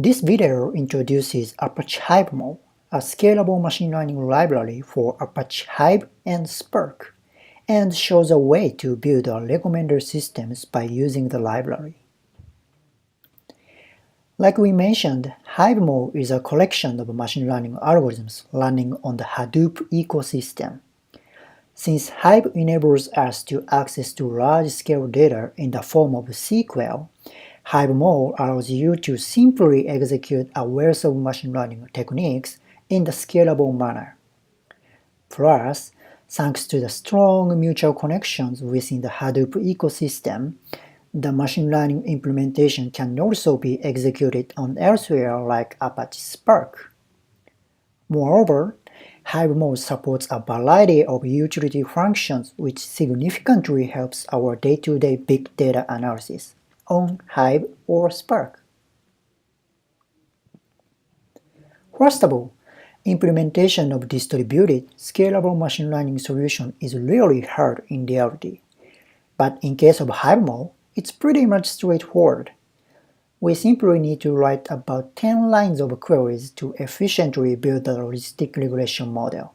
This video introduces Apache Hivemall, a scalable machine learning library for Apache Hive and Spark, and shows a way to build recommender systems by using the library. Like we mentioned, Hivemall is a collection of machine learning algorithms running on the Hadoop ecosystem. Since Hive enables us to access to large-scale data in the form of SQL, Hivemall allows you to simply execute a wealth of machine learning techniques in the scalable manner. Plus, thanks to the strong mutual connections within the Hadoop ecosystem, the machine learning implementation can also be executed on elsewhere like Apache Spark. Moreover, Hivemall supports a variety of utility functions which significantly helps our day-to-day big data analysis on Hive or Spark. First of all, implementation of distributed, scalable machine learning solution is really hard in reality. But in case of Hivemall, it's pretty much straightforward. We simply need to write about 10 lines of queries to efficiently build a logistic regression model.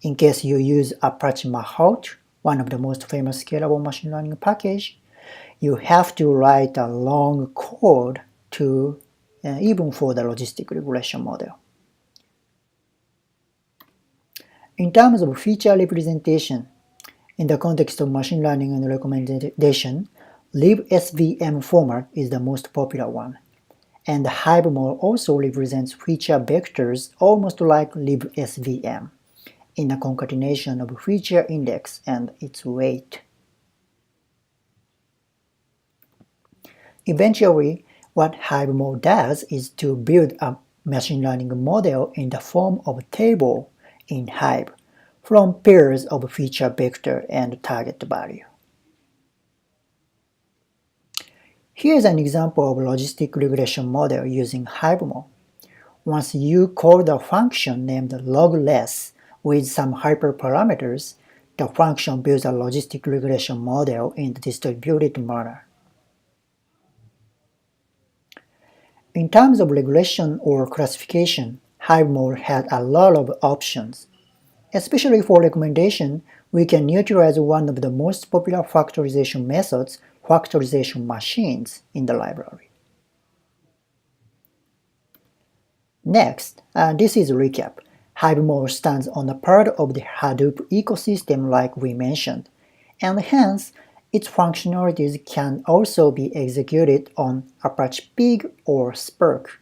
In case you use Apache Hivemall, one of the most famous scalable machine learning package, you have to write a long code even for the logistic regression model. In terms of feature representation, in the context of machine learning and recommendation, libsvm format is the most popular one, and Hivemall also represents feature vectors almost like libsvm, in a concatenation of feature index and its weight. Eventually, what Hivemall does is to build a machine learning model in the form of a table in Hive from pairs of feature vector and target value. Here's an example of logistic regression model using Hivemall. Once you call the function named logless with some hyperparameters, the function builds a logistic regression model in the distributed manner. In terms of regression or classification, Hivemall had a lot of options. Especially for recommendation, we can utilize one of the most popular factorization methods, factorization machines, in the library. Next, this is a recap. Hivemall stands on a part of the Hadoop ecosystem like we mentioned, and hence, its functionalities can also be executed on Apache Pig or Spark.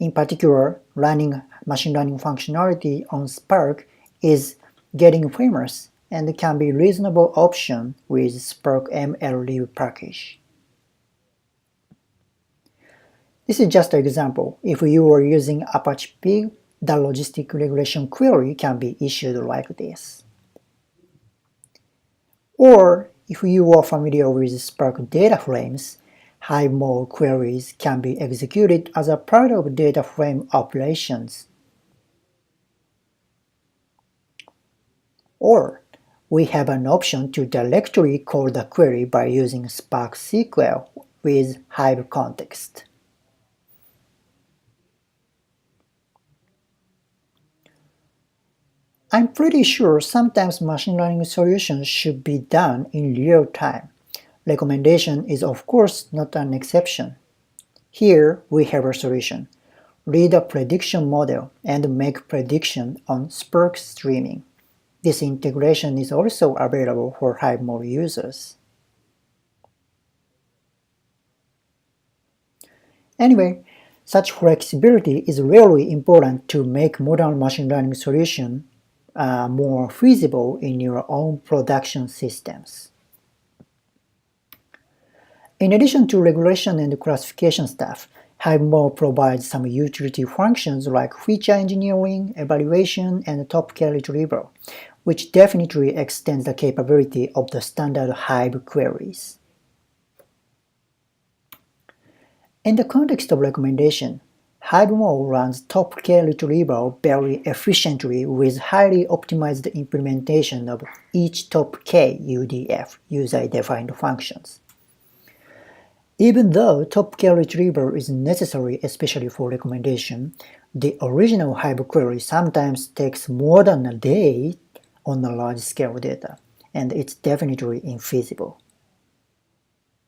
In particular, running machine learning functionality on Spark is getting famous and can be a reasonable option with Spark MLlib package. This is just an example. If you are using Apache Pig, the logistic regression query can be issued like this. Or, if you are familiar with Spark data frames, Hivemall queries can be executed as a part of data frame operations. Or, we have an option to directly call the query by using Spark SQL with Hive context. I'm pretty sure sometimes machine learning solutions should be done in real time. Recommendation is of course not an exception. Here we have a solution. Read a prediction model and make prediction on Spark streaming. This integration is also available for Hivemall users. Anyway, such flexibility is really important to make modern machine learning solutions more feasible in your own production systems. In addition to regression and classification stuff, Hivemall provides some utility functions like feature engineering, evaluation, and top-K retrieval, which definitely extends the capability of the standard Hive queries. In the context of recommendation, Hivemall runs top-K retrieval very efficiently with highly optimized implementation of each top-K UDF, user-defined functions. Even though top-K retrieval is necessary especially for recommendation, the original Hive query sometimes takes more than a day on a large-scale data, and it's definitely infeasible.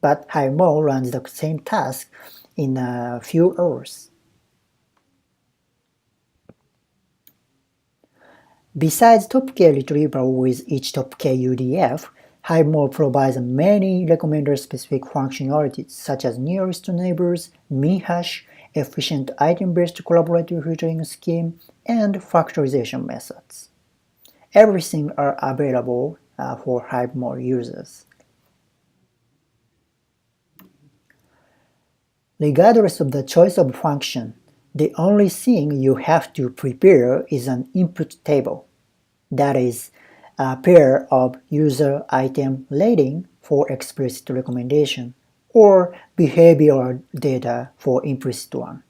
But Hivemall runs the same task in a few hours. Besides top-K retrieval with each top-K UDF, Hivemall provides many recommender-specific functionalities such as nearest neighbors, min hash, efficient item-based collaborative filtering scheme, and factorization methods. Everything are available for Hivemall users. Regardless of the choice of function, the only thing you have to prepare is an input table. That is, a pair of user item rating for explicit recommendation or behavioral data for implicit one.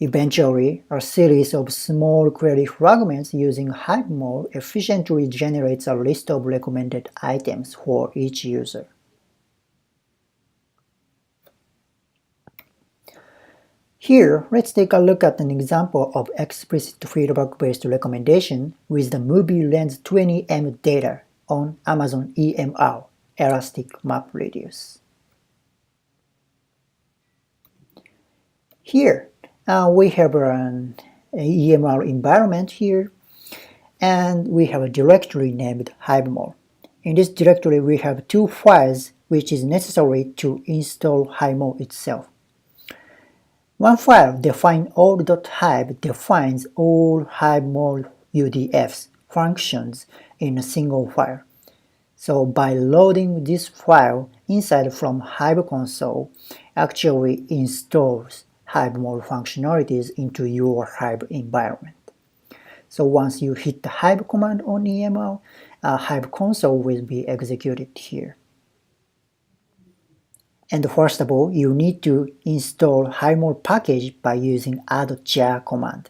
Eventually, a series of small query fragments using Hivemall efficiently generates a list of recommended items for each user. Here, let's take a look at an example of explicit feedback-based recommendation with the movie lens 20M data on Amazon EMR, Elastic Map Radius. Here, we have an EMR environment here, and we have a directory named Hivemall. In this directory, we have two files which is necessary to install Hivemall itself. One file, defineall.hive, defines all Hivemall UDFs functions in a single file. So by loading this file inside from Hive console, actually installs Hivemall functionalities into your Hive environment. So once you hit the Hive command on EML, Hive console will be executed here. And first of all, you need to install Hivemall package by using add-jar command.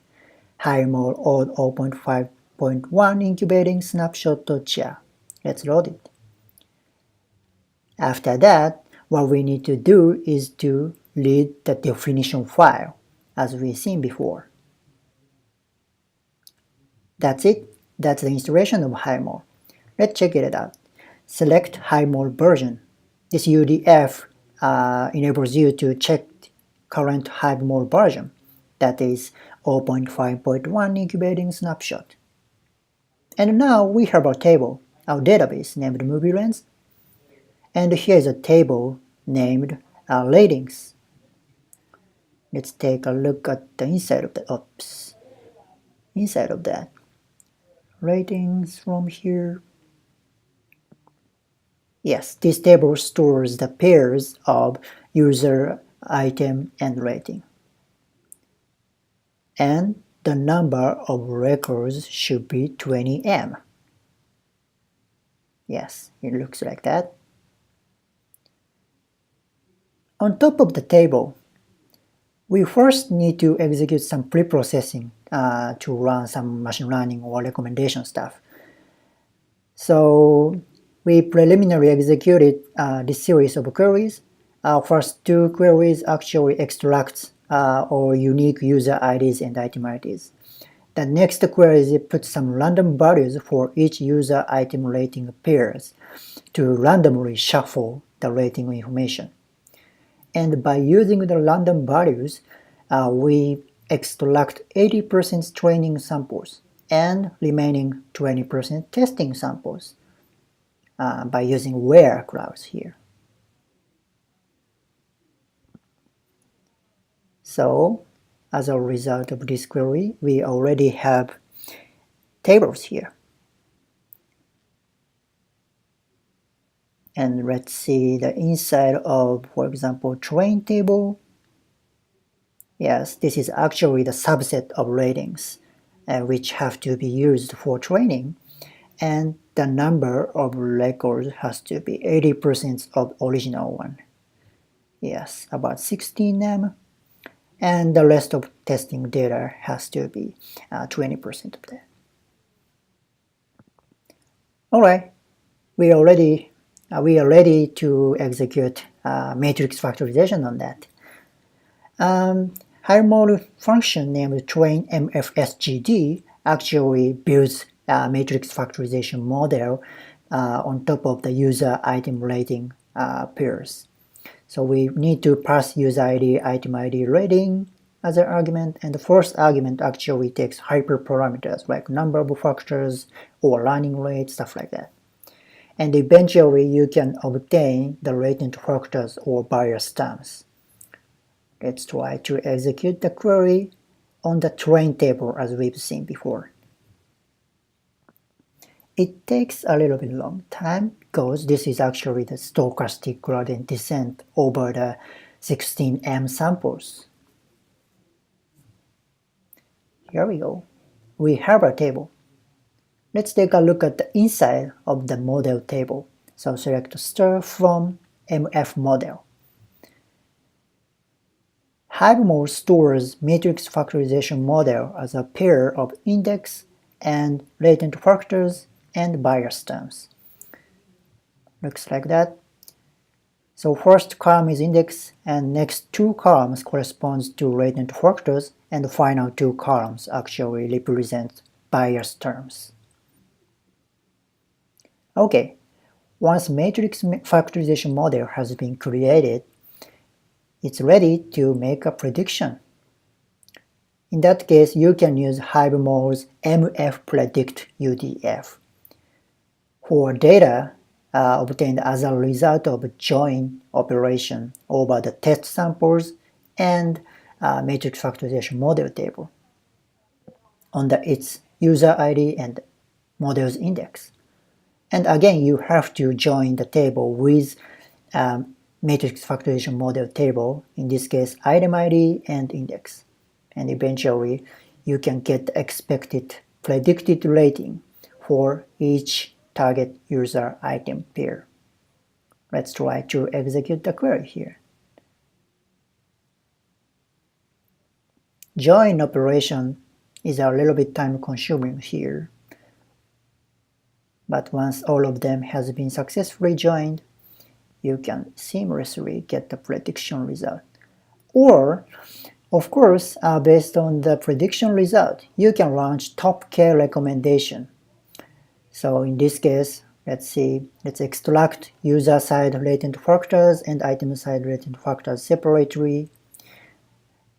Hivemall odd 0.5.1 incubating snapshot.jar. Let's load it. After that, what we need to do is to read the definition file, as we've seen before. That's it. That's the installation of Hivemall. Let's check it out. Select Hivemall version. This UDF enables you to check current Hivemall version, that is 0.5.1 incubating snapshot. And now we have our table, our database named MovieLens, and here's a table named ratings. Let's take a look at the inside of that. Ratings from here. Yes, this table stores the pairs of user, item, and rating. And the number of records should be 20M. Yes, it looks like that. On top of the table, we first need to execute some pre-processing to run some machine learning or recommendation stuff. So we preliminarily executed this series of queries. Our first two queries actually extract all unique user IDs and item IDs. The next query puts some random values for each user item rating pairs to randomly shuffle the rating information. And by using the random values, we extract 80% training samples and remaining 20% testing samples by using where clause here. So, as a result of this query, we already have tables here. And let's see the inside of, for example, train table. Yes, this is actually the subset of ratings which have to be used for training. And the number of records has to be 80% of original one. Yes, about 16M. And the rest of testing data has to be 20% of that. Alright, we already we are ready to execute matrix factorization on that. Hivemall function named train mfsgd actually builds a matrix factorization model on top of the user item rating pairs. So we need to pass user ID, item ID rating as an argument, and the first argument actually takes hyperparameters like number of factors or running rate, stuff like that. And eventually you can obtain the latent factors or bias terms. Let's try to execute the query on the train table as we've seen before. It takes a little bit long time because this is actually the stochastic gradient descent over the 16M samples. Here we go. We have a table. Let's take a look at the inside of the model table. So select star from MF model. Hivemall stores matrix factorization model as a pair of index and latent factors and bias terms. Looks like that. So first column is index and next two columns corresponds to latent factors and the final two columns actually represent bias terms. Okay, once matrix factorization model has been created, it's ready to make a prediction. In that case, you can use Hivemall's mfpredict UDF. For data obtained as a result of a join operation over the test samples and matrix factorization model table on its user ID and model's index. And again, you have to join the table with matrix factorization model table, in this case item ID and index. And eventually you can get the expected predicted rating for each target user item pair. Let's try to execute the query here. Join operation is a little bit time consuming here, but once all of them has been successfully joined, you can seamlessly get the prediction result. Or, of course, based on the prediction result, you can launch top K recommendation. So in this case, let's extract user side latent factors and item side latent factors separately.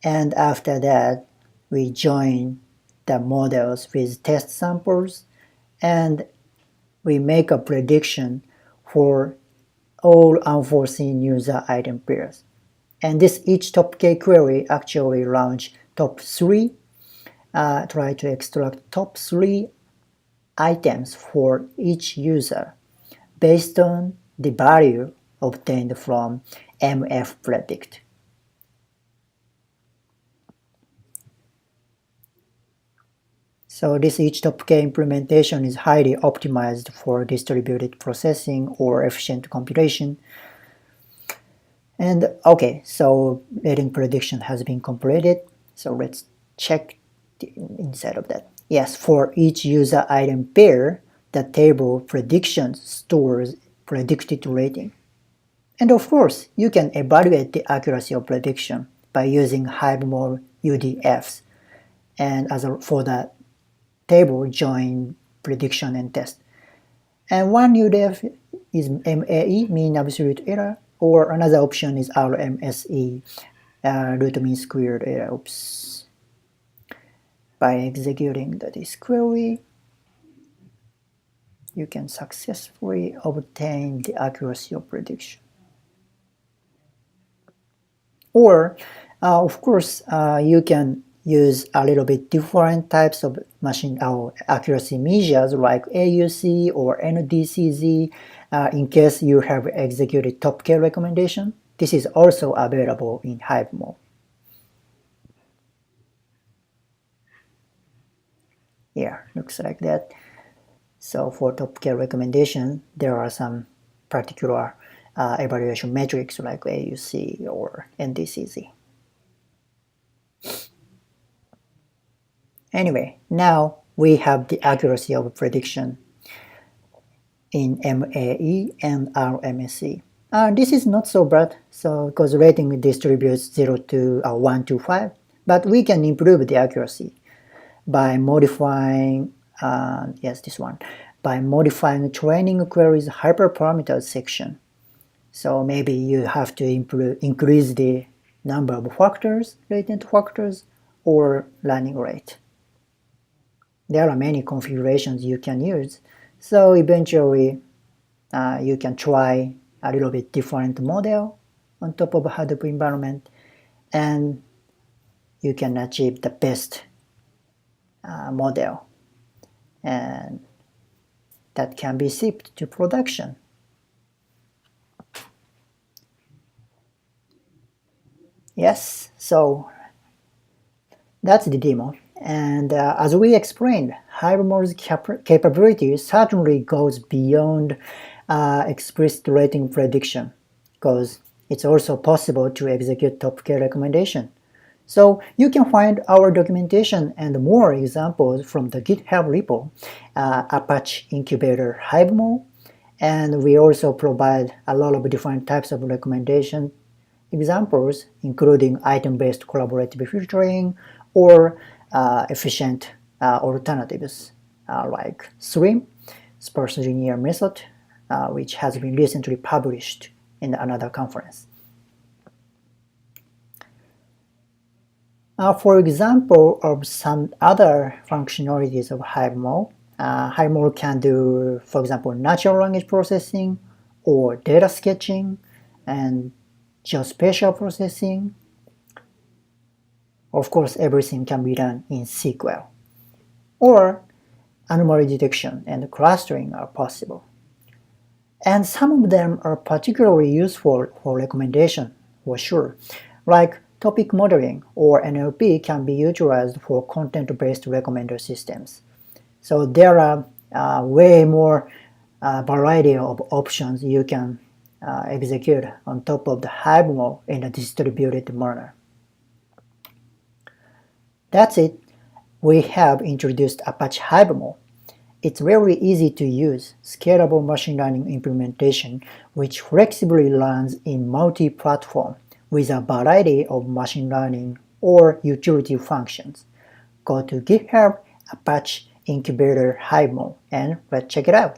And after that, we join the models with test samples and we make a prediction for all unforeseen user item pairs. And this each top K query actually launch top 3, try to extract top 3 items for each user based on the value obtained from mfpredict. So this each top K implementation is highly optimized for distributed processing or efficient computation. And okay, so rating prediction has been completed. So let's check inside of that. Yes, for each user item pair, the table prediction stores predicted rating. And of course, you can evaluate the accuracy of prediction by using Hivemall UDFs. And for the table, join prediction and test. And one UDF is MAE, mean absolute error, or another option is RMSE, root mean squared error. Oops. By executing this query, you can successfully obtain the accuracy of prediction. Or, of course, you can use a little bit different types of machine accuracy measures like AUC or NDCZ in case you have executed top K recommendation. This is also available in Hivemall. Yeah, looks like that. So for top K recommendation, there are some particular evaluation metrics like AUC or NDCZ. Anyway, now we have the accuracy of prediction. in MAE and RMSE. This is not so bad, so because rating distributes 0 to 1 to 5, but we can improve the accuracy by modifying by modifying training queries hyperparameters section. So maybe you have to increase the number of factors, latent factors, or learning rate. There are many configurations you can use, so eventually you can try a little bit different model on top of a Hadoop environment, and you can achieve the best model, and that can be shipped to production. Yes, so that's the demo. And as we explained, Hivemall's capability certainly goes beyond explicit rating prediction, because it's also possible to execute top-tier recommendation. So you can find our documentation and more examples from the GitHub repo, Apache Incubator Hivemall, and we also provide a lot of different types of recommendation examples, including item-based collaborative filtering or efficient alternatives like SLIM, sparse linear method, which has been recently published in another conference. For example of some other functionalities of Hivemall, Hivemall can do, for example, natural language processing or data sketching and geospatial processing. Of course, everything can be done in SQL. Or anomaly detection and clustering are possible. And some of them are particularly useful for recommendation, for sure, like topic modeling or NLP can be utilized for content-based recommender systems. So there are way more variety of options you can execute on top of the Hivemall in a distributed manner. That's it. We have introduced Apache Hivemall. It's very easy to use scalable machine learning implementation which flexibly runs in multi-platform with a variety of machine learning or utility functions. Go to GitHub Apache Incubator Hivemall and let's check it out.